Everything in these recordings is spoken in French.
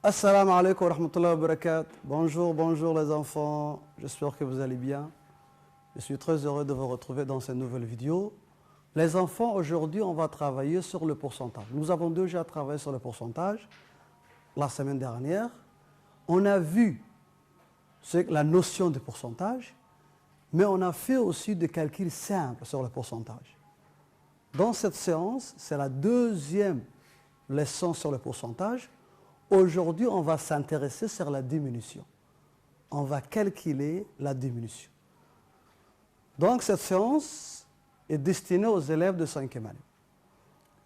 Assalamu alaikum wa rahmatullahi wa barakatuh. Bonjour, bonjour les enfants. J'espère que vous allez bien. Je suis très heureux de vous retrouver dans cette nouvelle vidéo. Les enfants, aujourd'hui, on va travailler sur le pourcentage. Nous avons déjà travaillé sur le pourcentage la semaine dernière. On a vu la notion de pourcentage, mais on a fait aussi des calculs simples sur le pourcentage. Dans cette séance, c'est la deuxième leçon sur le pourcentage. Aujourd'hui, on va s'intéresser sur la diminution. On va calculer la diminution. Donc, cette séance est destinée aux élèves de 5e année.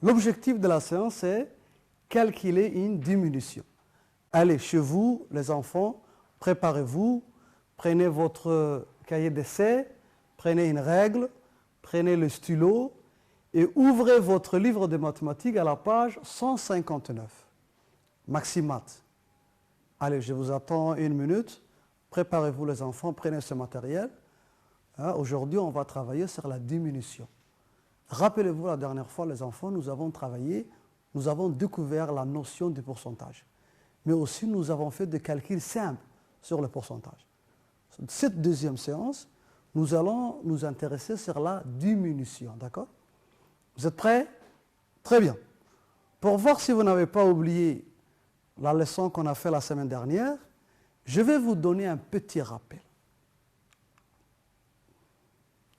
L'objectif de la séance est calculer une diminution. Allez, chez vous, les enfants, préparez-vous, prenez votre cahier d'essai, prenez une règle, prenez le stylo et ouvrez votre livre de mathématiques à la page 159. Maximat. Allez, je vous attends une minute. Préparez-vous les enfants, prenez ce matériel. Aujourd'hui, on va travailler sur la diminution. Rappelez-vous, la dernière fois, les enfants, nous avons travaillé, nous avons découvert la notion du pourcentage. Mais aussi, nous avons fait des calculs simples sur le pourcentage. Cette deuxième séance, nous allons nous intéresser sur la diminution. D'accord? Vous êtes prêts? Très bien. Pour voir si vous n'avez pas oublié la leçon qu'on a fait la semaine dernière, je vais vous donner un petit rappel.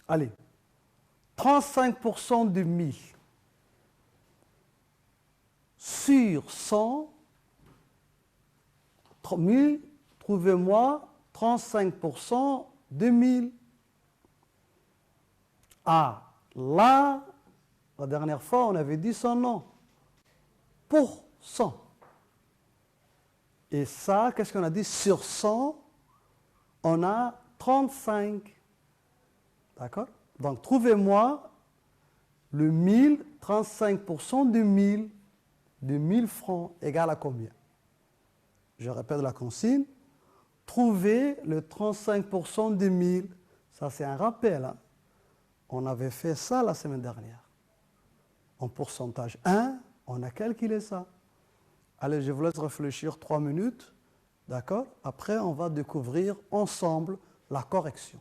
Allez, 35% de 1000 sur 100, 1000, trouvez-moi 35% de 1000. Ah, là, la dernière fois, on avait dit son nom. Pour 100. Et ça, qu'est-ce qu'on a dit? Sur 100, on a 35. D'accord? Donc, trouvez-moi le 1000, 35% de 1000, de 1000 francs, égale à combien? Je répète la consigne. Trouvez le 35% de 1000. Ça, c'est un rappel. Hein? On avait fait ça la semaine dernière. En pourcentage 1, on a calculé ça. Allez, je vous laisse réfléchir 3 minutes. D'accord? Après, on va découvrir ensemble la correction.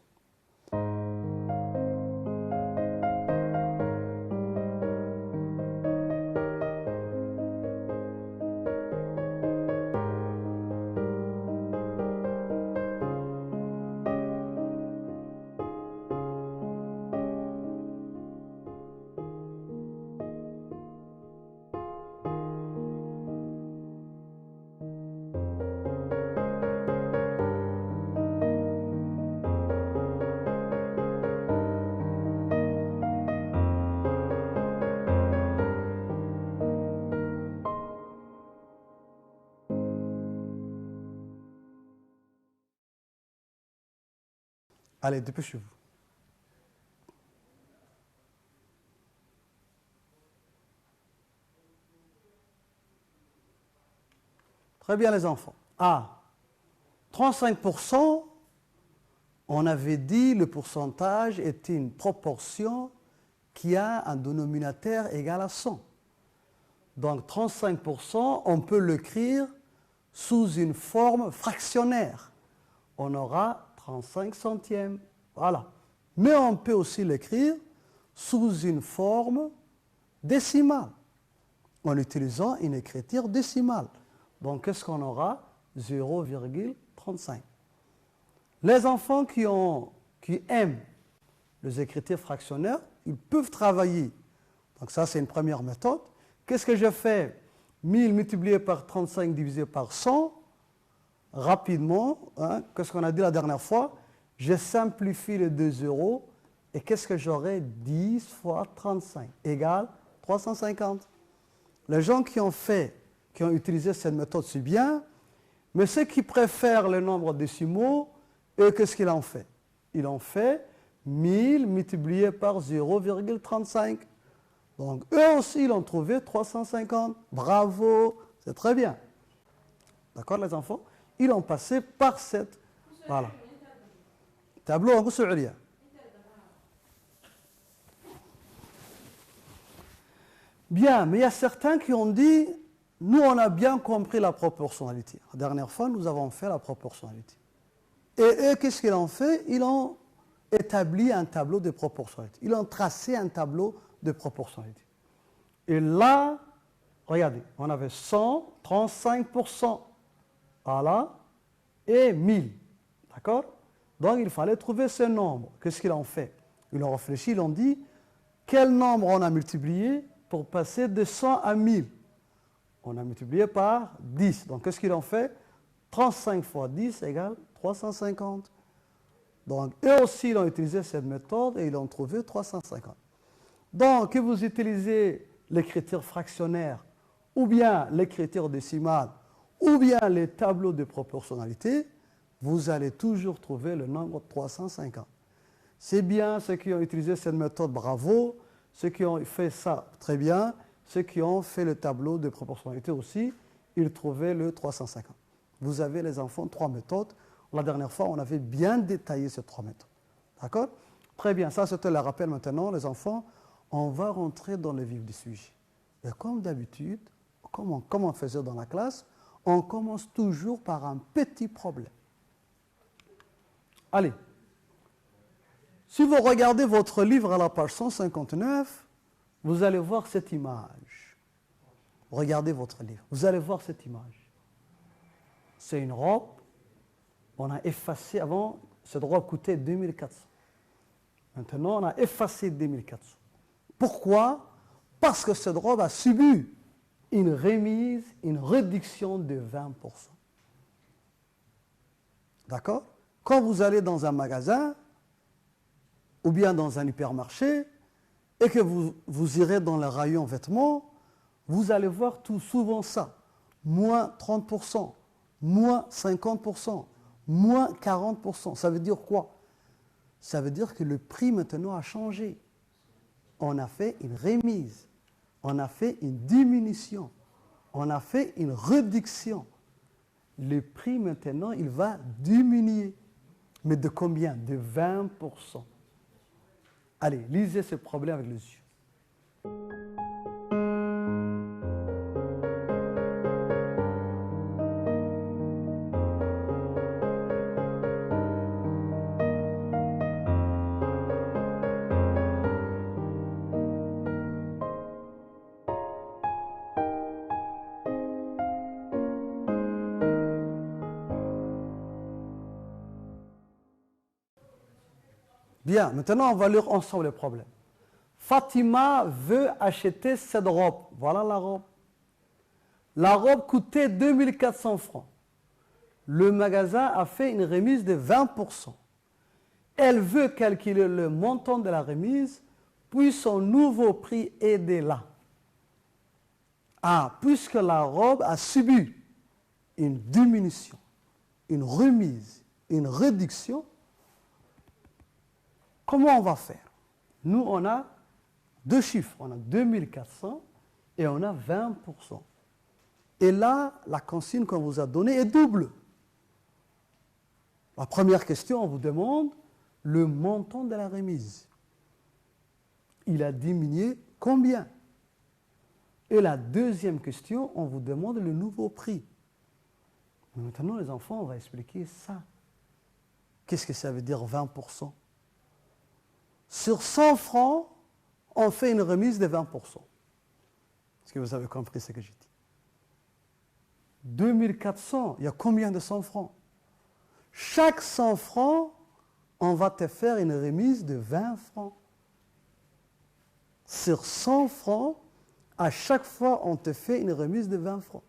Allez, dépêchez-vous. Très bien, les enfants. Ah, 35%, on avait dit le pourcentage est une proportion qui a un dénominateur égal à 100. Donc, 35%, on peut l'écrire sous une forme fractionnaire. On aura 35 centièmes. Voilà. Mais on peut aussi l'écrire sous une forme décimale, en utilisant une écriture décimale. Donc, qu'est-ce qu'on aura? 0,35. Les enfants qui aiment les écritures fractionnaires, ils peuvent travailler. Donc, ça, c'est une première méthode. Qu'est-ce que je fais? 1000 multiplié par 35 divisé par 100. Rapidement, hein, qu'est-ce qu'on a dit la dernière fois? Je simplifie les 2 zéros et qu'est-ce que j'aurai? 10 fois 35 égale 350. Les gens qui ont utilisé cette méthode, c'est bien, mais ceux qui préfèrent le nombre décimaux, eux, qu'est-ce qu'ils ont fait? Ils ont fait 1000 multiplié par 0,35. Donc, eux aussi, ils ont trouvé 350. Bravo, c'est très bien. D'accord, les enfants? Ils ont passé par cette... Voilà. Tableau en Goussoulия. Bien, mais il y a certains qui ont dit nous, on a bien compris la proportionnalité. La dernière fois, nous avons fait la proportionnalité. Et eux, qu'est-ce qu'ils ont fait? Ils ont établi un tableau de proportionnalité. Ils ont tracé un tableau de proportionnalité. Et là, regardez, on avait 100, 35%, voilà, et 1000. D'accord? Donc, il fallait trouver ce nombre. Qu'est-ce qu'ils ont fait? Ils ont réfléchi, ils ont dit, quel nombre on a multiplié pour passer de 100 à 1000? On a multiplié par 10. Donc, qu'est-ce qu'ils ont fait? 35 fois 10 égale 350. Donc, eux aussi, ils ont utilisé cette méthode et ils ont trouvé 350. Donc, que vous utilisez l'écriture fractionnaire, ou bien l'écriture décimale, ou bien les tableaux de proportionnalité, vous allez toujours trouver le nombre 350. C'est bien ceux qui ont utilisé cette méthode, bravo. Ceux qui ont fait ça, très bien. Ceux qui ont fait le tableau de proportionnalité aussi, ils trouvaient le 350. Vous avez, les enfants, 3 méthodes. La dernière fois, on avait bien détaillé ces 3 méthodes. D'accord? Très bien, ça c'était le rappel maintenant, les enfants. On va rentrer dans le vif du sujet. Et comme d'habitude, comme on faisait dans la classe, on commence toujours par un petit problème. Allez. Si vous regardez votre livre à la page 159, vous allez voir cette image. Regardez votre livre. Vous allez voir cette image. C'est une robe. On a effacé avant, cette robe coûtait 2400. Maintenant, on a effacé 2400. Pourquoi? Parce que cette robe a subi une remise, une réduction de 20%. D'accord? Quand vous allez dans un magasin, ou bien dans un hypermarché, et que vous irez dans le rayon vêtements, vous allez voir tout souvent ça. Moins 30%, moins 50%, moins 40%. Ça veut dire quoi? Ça veut dire que le prix maintenant a changé. On a fait une remise, on a fait une diminution, on a fait une réduction. Le prix maintenant, il va diminuer. Mais de combien? De 20%. Allez, lisez ce problème avec les yeux. Bien, maintenant on va lire ensemble le problème. Fatima veut acheter cette robe. Voilà la robe. La robe coûtait 2400 francs. Le magasin a fait une remise de 20%. Elle veut calculer le montant de la remise, puis son nouveau prix est de là. Ah, puisque la robe a subi une diminution, une remise, une réduction, comment on va faire? Nous, on a 2 chiffres. On a 2400 et on a 20%. Et là, la consigne qu'on vous a donnée est double. La première question, on vous demande le montant de la remise. Il a diminué combien? Et la deuxième question, on vous demande le nouveau prix. Maintenant, les enfants, on va expliquer ça. Qu'est-ce que ça veut dire 20%? Sur 100 francs, on fait une remise de 20%. Est-ce que vous avez compris ce que j'ai dit? 2400, il y a combien de 100 francs? Chaque 100 francs, on va te faire une remise de 20 francs. Sur 100 francs, à chaque fois, on te fait une remise de 20 francs.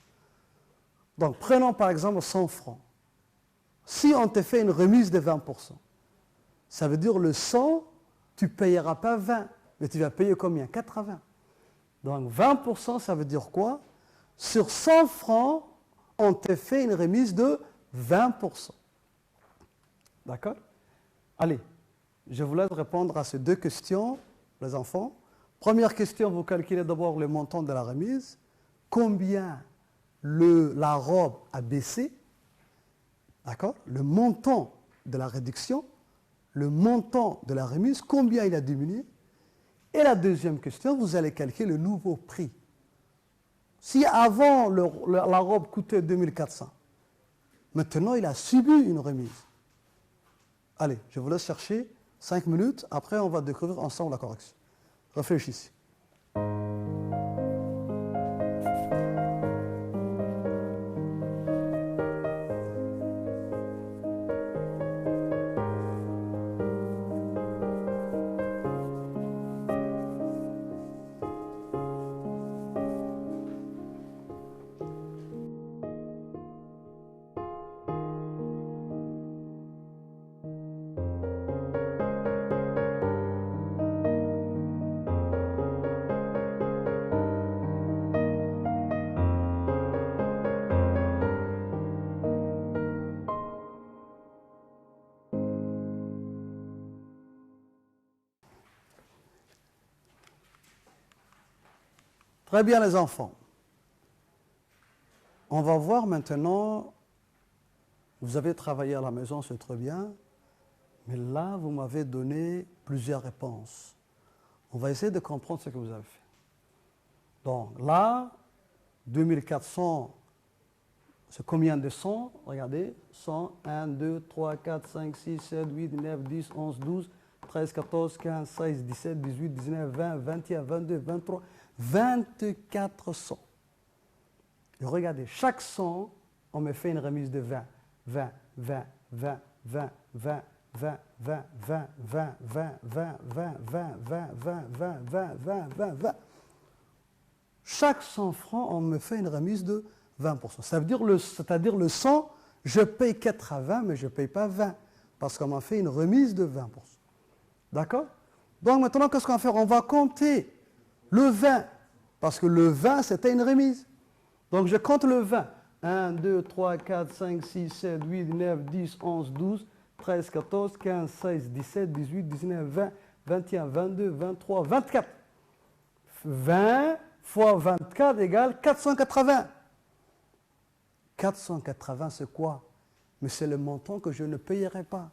Donc, prenons par exemple 100 francs. Si on te fait une remise de 20%, ça veut dire le 100, tu ne payeras pas 20, mais tu vas payer combien? 80. Donc 20%, ça veut dire quoi? Sur 100 francs, on te fait une remise de 20%. D'accord? Allez, je vous laisse répondre à ces 2 questions, les enfants. Première question, vous calculez d'abord le montant de la remise. Combien la robe a baissé? D'accord? Le montant de la réduction. Le montant de la remise, combien il a diminué. Et la deuxième question, vous allez calculer le nouveau prix. Si avant la robe coûtait 2400, maintenant il a subi une remise. Allez, je vous laisse chercher 5 minutes, après on va découvrir ensemble la correction. Réfléchissez. Très bien les enfants. On va voir maintenant, vous avez travaillé à la maison, c'est très bien, mais là, vous m'avez donné plusieurs réponses. On va essayer de comprendre ce que vous avez fait. Donc là, 2400, c'est combien de 100? Regardez, 100, 1, 2, 3, 4, 5, 6, 7, 8, 9, 10, 11, 12, 13, 14, 15, 16, 17, 18, 19, 20, 21, 22, 23, 2400. Et regardez, chaque 100, on me fait une remise de 20, 20, 20, 20, 20, 20, 20, 20, 20, 20, 20, 20, 20, 20, 20, 20, 20, 20, 20, 20, 20. Chaque 100 francs, on me fait une remise de 20%. C'est-à-dire le 100, je paye 80, mais je ne paye pas 20, parce qu'on m'a fait une remise de 20%. D'accord? Donc maintenant, qu'est-ce qu'on va faire? On va compter le 20, parce que le 20, c'était une remise. Donc je compte le 20. 1, 2, 3, 4, 5, 6, 7, 8, 9, 10, 11, 12, 13, 14, 15, 16, 17, 18, 19, 20, 21, 22, 23, 24. 20 fois 24 égale 480. 480, c'est quoi? Mais c'est le montant que je ne payerai pas.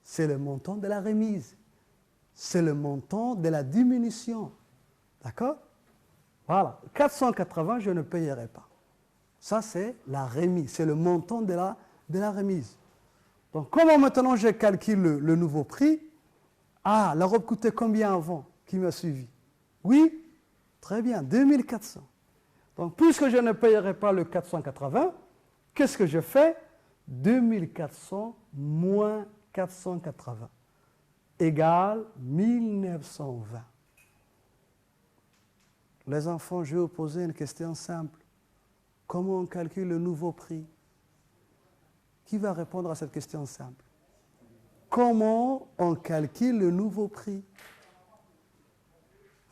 C'est le montant de la remise. C'est le montant de la diminution. D'accord? Voilà. 480, je ne payerai pas. Ça, c'est la remise. C'est le montant de la remise. Donc, comment maintenant je calcule le nouveau prix? Ah, la robe coûtait combien avant? Qui m'a suivi? Oui? Très bien, 2400. Donc, puisque je ne payerai pas le 480, qu'est-ce que je fais? 2400 moins 480 égale 1920. Les enfants, je vais vous poser une question simple. Comment on calcule le nouveau prix? Qui va répondre à cette question simple? Comment on calcule le nouveau prix?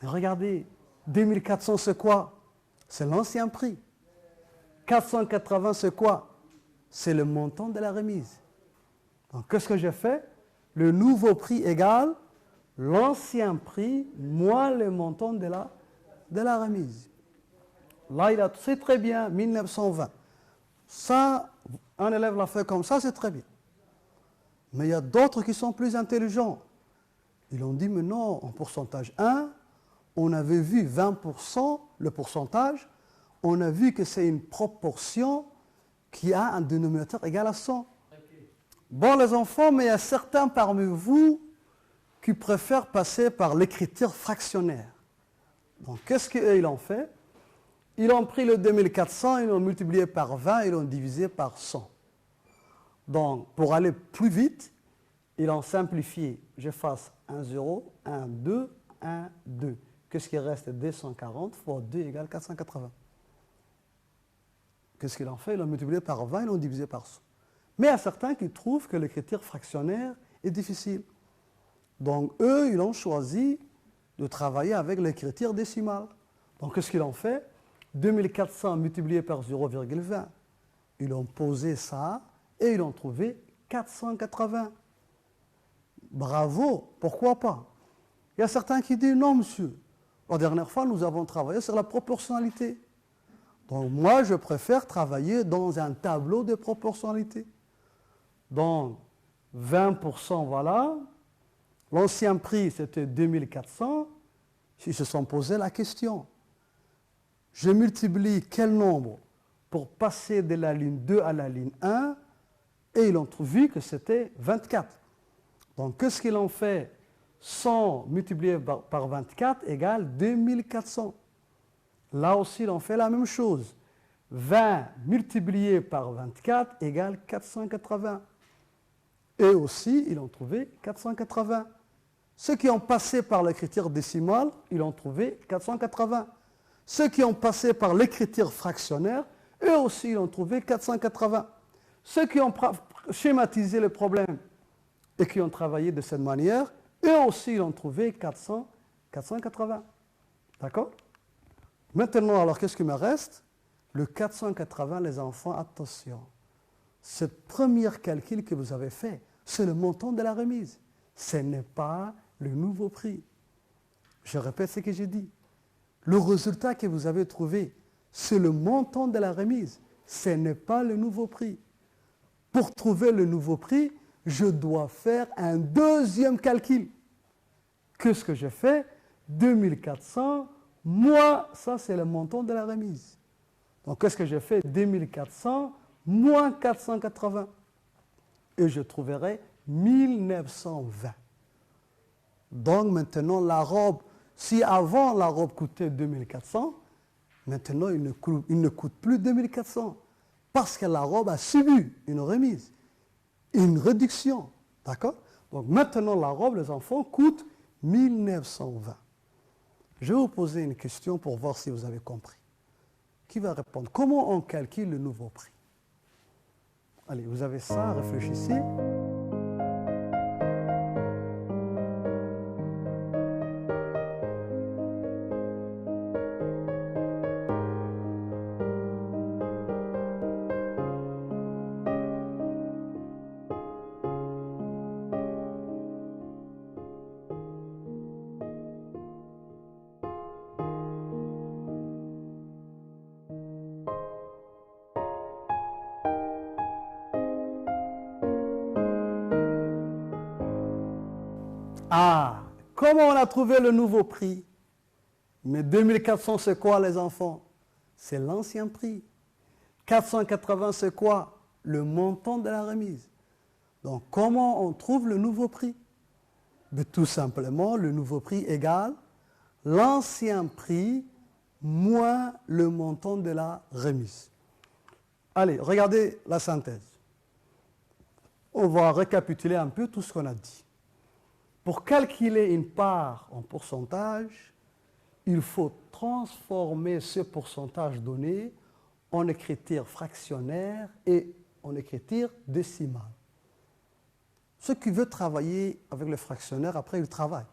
Regardez, 2400 c'est quoi? C'est l'ancien prix. 480 c'est quoi? C'est le montant de la remise. Donc qu'est-ce que je fais? Le nouveau prix égale l'ancien prix moins le montant de la remise. Là, c'est très bien, 1920. Ça, un élève l'a fait comme ça, c'est très bien. Mais il y a d'autres qui sont plus intelligents. Ils ont dit, mais non, en pourcentage 1, on avait vu 20%, le pourcentage, on a vu que c'est une proportion qui a un dénominateur égal à 100. Bon, les enfants, mais il y a certains parmi vous qui préfèrent passer par l'écriture fractionnaire. Donc, qu'est-ce qu'ils ont fait? Ils ont pris le 2400, ils l'ont multiplié par 20, ils l'ont divisé par 100. Donc, pour aller plus vite, ils l'ont simplifié. Je fasse 1, 0, 1, 2, 1, 2. Qu'est-ce qui reste? 240 fois 2 égale 480. Qu'est-ce qu'ils ont fait? Ils l'ont multiplié par 20, ils l'ont divisé par 100. Mais il y a certains qui trouvent que l'écriture fractionnaire est difficile. Donc, eux, ils ont choisi de travailler avec l'écriture décimale. Donc, qu'est-ce qu'ils ont fait? 2400 multiplié par 0,20. Ils ont posé ça et ils ont trouvé 480. Bravo, pourquoi pas? Il y a certains qui disent, non monsieur, la dernière fois nous avons travaillé sur la proportionnalité. Donc moi je préfère travailler dans un tableau de proportionnalité. Donc 20%, voilà. L'ancien prix c'était 2400. Ils se sont posé la question. Je multiplie quel nombre pour passer de la ligne 2 à la ligne 1 et ils ont vu que c'était 24. Donc, qu'est-ce qu'ils ont fait? 100 multiplié par 24 égale 2400. Là aussi, ils ont fait la même chose. 20 multiplié par 24 égale 480. Et aussi, ils ont trouvé 480. Ceux qui ont passé par l'écriture décimale, ils ont trouvé 480. Ceux qui ont passé par l'écriture fractionnaire, eux aussi, ils ont trouvé 480. Ceux qui ont schématisé le problème et qui ont travaillé de cette manière, eux aussi, ils ont trouvé 480. D'accord? Maintenant, alors, qu'est-ce qui me reste? Le 480, les enfants, attention. Ce premier calcul que vous avez fait, c'est le montant de la remise. Ce n'est pas le nouveau prix. Je répète ce que j'ai dit. Le résultat que vous avez trouvé, c'est le montant de la remise. Ce n'est pas le nouveau prix. Pour trouver le nouveau prix, je dois faire un deuxième calcul. Qu'est-ce que je fais? 2400 moins, ça c'est le montant de la remise. Donc qu'est-ce que je fais? 2400 moins 480. Et je trouverai 1920. Donc maintenant la robe, si avant la robe coûtait 2400, maintenant il ne coûte plus 2400. Parce que la robe a subi une remise, une réduction. D'accord? Donc maintenant la robe, les enfants, coûte 1920. Je vais vous poser une question pour voir si vous avez compris. Qui va répondre? Comment on calcule le nouveau prix? Allez, vous avez ça, réfléchissez. Ah, comment on a trouvé le nouveau prix? Mais 2400, c'est quoi, les enfants? C'est l'ancien prix. 480, c'est quoi? Le montant de la remise. Donc, comment on trouve le nouveau prix? Mais tout simplement, le nouveau prix égale l'ancien prix moins le montant de la remise. Allez, regardez la synthèse. On va récapituler un peu tout ce qu'on a dit. Pour calculer une part en pourcentage, il faut transformer ce pourcentage donné en écriture fractionnaire et en écriture décimale. Ceux qui veulent travailler avec le fractionnaire, après ils travaillent.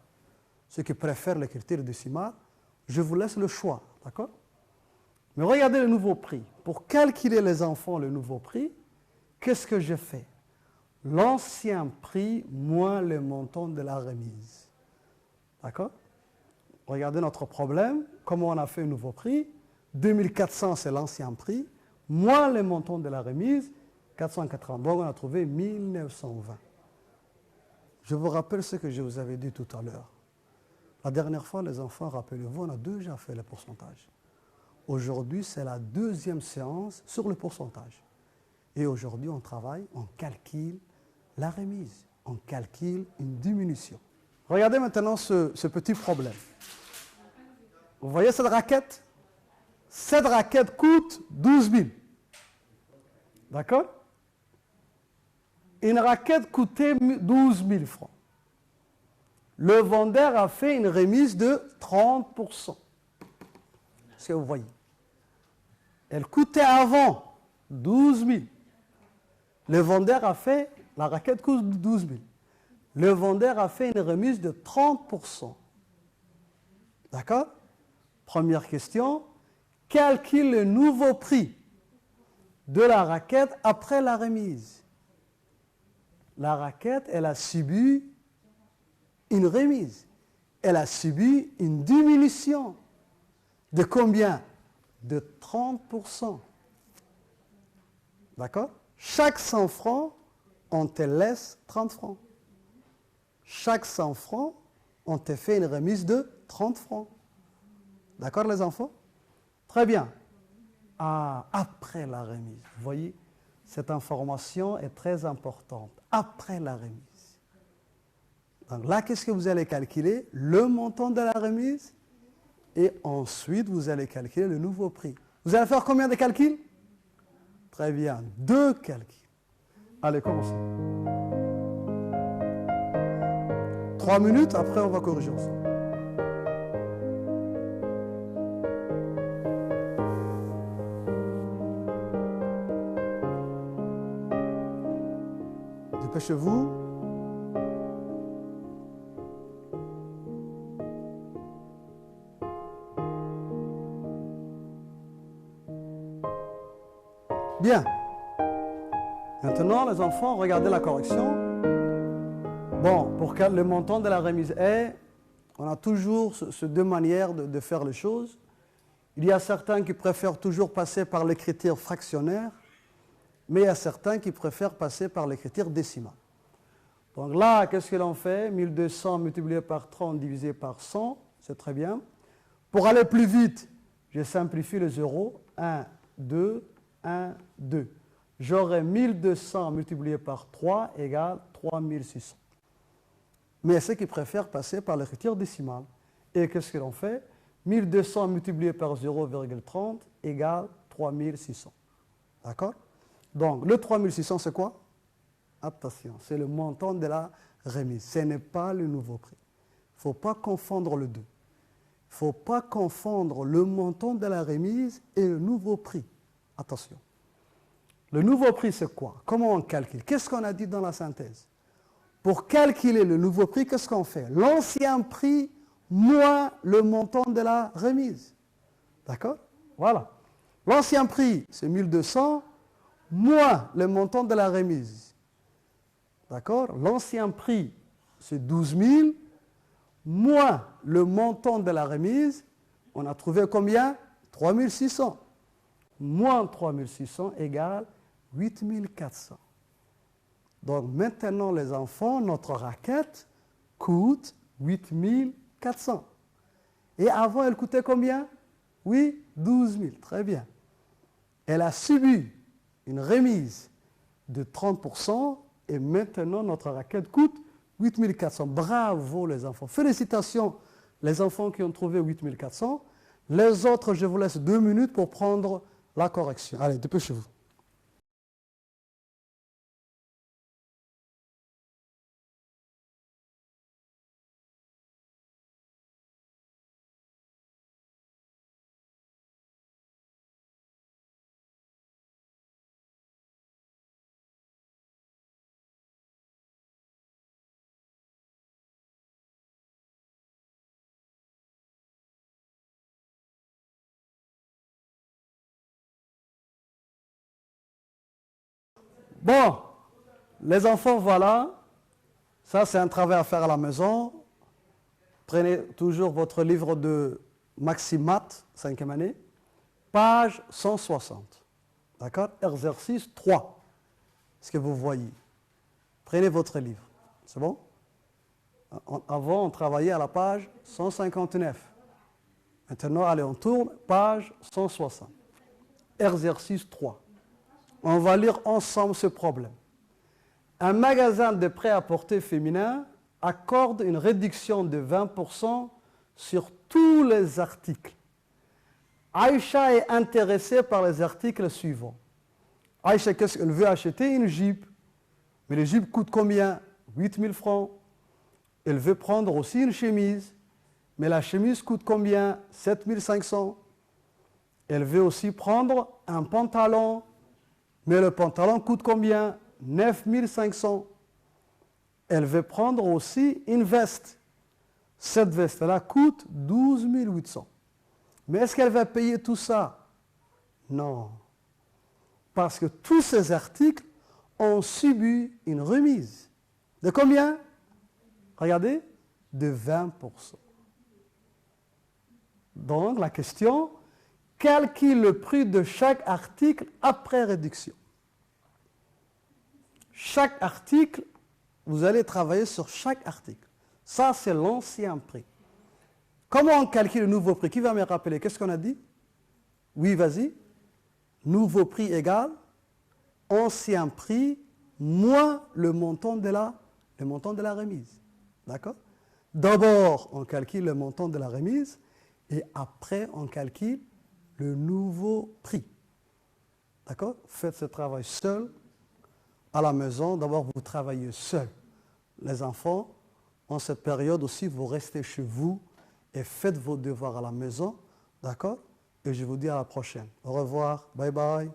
Ceux qui préfèrent l'écriture décimale, je vous laisse le choix, d'accord? Mais regardez le nouveau prix. Pour calculer, les enfants, le nouveau prix, qu'est-ce que je fais? L'ancien prix moins le montant de la remise. D'accord? Regardez notre problème. Comment on a fait un nouveau prix? 2400, c'est l'ancien prix, moins le montant de la remise, 480. Donc, on a trouvé 1920. Je vous rappelle ce que je vous avais dit tout à l'heure. La dernière fois, les enfants, rappelez-vous, on a déjà fait le pourcentage. Aujourd'hui, c'est la deuxième séance sur le pourcentage. Et aujourd'hui, on travaille, on calcule la remise, on calcule une diminution. Regardez maintenant ce petit problème. Vous voyez cette raquette? Cette raquette coûte 12 000. D'accord? Une raquette coûtait 12 000 francs. Le vendeur a fait une remise de 30%. Est-ce que vous voyez? Elle coûtait avant 12 000. Le vendeur a fait, la raquette coûte 12 000. Le vendeur a fait une remise de 30%. D'accord? Première question. Calcule le nouveau prix de la raquette après la remise. La raquette, elle a subi une remise. Elle a subi une diminution. De combien? De 30%. D'accord? Chaque 100 francs, on te laisse 30 francs. Chaque 100 francs, on te fait une remise de 30 francs. D'accord, les enfants? Très bien. Ah, après la remise. Vous voyez, cette information est très importante. Après la remise. Donc là, qu'est-ce que vous allez calculer? Le montant de la remise. Et ensuite, vous allez calculer le nouveau prix. Vous allez faire combien de calculs? Très bien. 2 calculs. Allez, commencez. 3 minutes, après on va corriger ensemble. Dépêchez-vous. Bien. Maintenant, les enfants, regardez la correction. Bon, pour que le montant de la remise est, on a toujours ces 2 manières de faire les choses. Il y a certains qui préfèrent toujours passer par l'écriture fractionnaire, mais il y a certains qui préfèrent passer par l'écriture décimale. Donc là, qu'est-ce que l'on fait? 1200 multiplié par 30 divisé par 100, c'est très bien. Pour aller plus vite, je simplifie les zéros. 1, 2, 1, 2. J'aurai 1200 multiplié par 3 égale 3600. Mais ceux qui préfèrent passer par l'écriture décimale. Et qu'est-ce que l'on fait? 1200 multiplié par 0,30 égale 3600. D'accord? Donc, le 3600, c'est quoi? Attention, c'est le montant de la remise. Ce n'est pas le nouveau prix. Il ne faut pas confondre les deux. Il ne faut pas confondre le montant de la remise et le nouveau prix. Attention. Le nouveau prix, c'est quoi? Comment on calcule? Qu'est-ce qu'on a dit dans la synthèse? Pour calculer le nouveau prix, qu'est-ce qu'on fait? L'ancien prix moins le montant de la remise. D'accord? Voilà. L'ancien prix, c'est 1200, moins le montant de la remise. D'accord? L'ancien prix, c'est 12 000, moins le montant de la remise. On a trouvé combien? 3600. Moins 3600 égale 8400. Donc maintenant, les enfants, notre raquette coûte 8400. Et avant, elle coûtait combien? Oui, 12 000. Très bien. Elle a subi une remise de 30% et maintenant, notre raquette coûte 8400. Bravo les enfants. Félicitations les enfants qui ont trouvé 8400. Les autres, je vous laisse 2 minutes pour prendre la correction. Allez, dépêchez-vous. Bon, les enfants, voilà. Ça, c'est un travail à faire à la maison. Prenez toujours votre livre de Maximat, 5e année, page 160. D'accord? Exercice 3. Est-ce que vous voyez? Prenez votre livre. C'est bon? Avant, on travaillait à la page 159. Maintenant, allez, on tourne, page 160. Exercice 3. On va lire ensemble ce problème. Un magasin de prêt-à-porter féminin accorde une réduction de 20% sur tous les articles. Aïcha est intéressée par les articles suivants. Aïcha, qu'est-ce qu'elle veut acheter? Une jupe. Mais les jupes coûtent combien? 8 000 francs. Elle veut prendre aussi une chemise. Mais la chemise coûte combien? 7 500. Elle veut aussi prendre un pantalon. Mais le pantalon coûte combien? 9 500. Elle veut prendre aussi une veste. Cette veste-là coûte 12 800. Mais est-ce qu'elle va payer tout ça? Non. Parce que tous ces articles ont subi une remise. De combien? Regardez, de 20%. Donc la question, calcule le prix de chaque article après réduction. Chaque article, vous allez travailler sur chaque article. Ça, c'est l'ancien prix. Comment on calcule le nouveau prix? Qui va me rappeler? Qu'est-ce qu'on a dit? Oui, vas-y. Nouveau prix égal ancien prix moins le montant de la remise. D'accord? D'abord, on calcule le montant de la remise et après, on calcule le nouveau prix. D'accord? Faites ce travail seul à la maison. D'abord, vous travaillez seul. Les enfants, en cette période aussi, vous restez chez vous et faites vos devoirs à la maison. D'accord? Et je vous dis à la prochaine. Au revoir. Bye bye.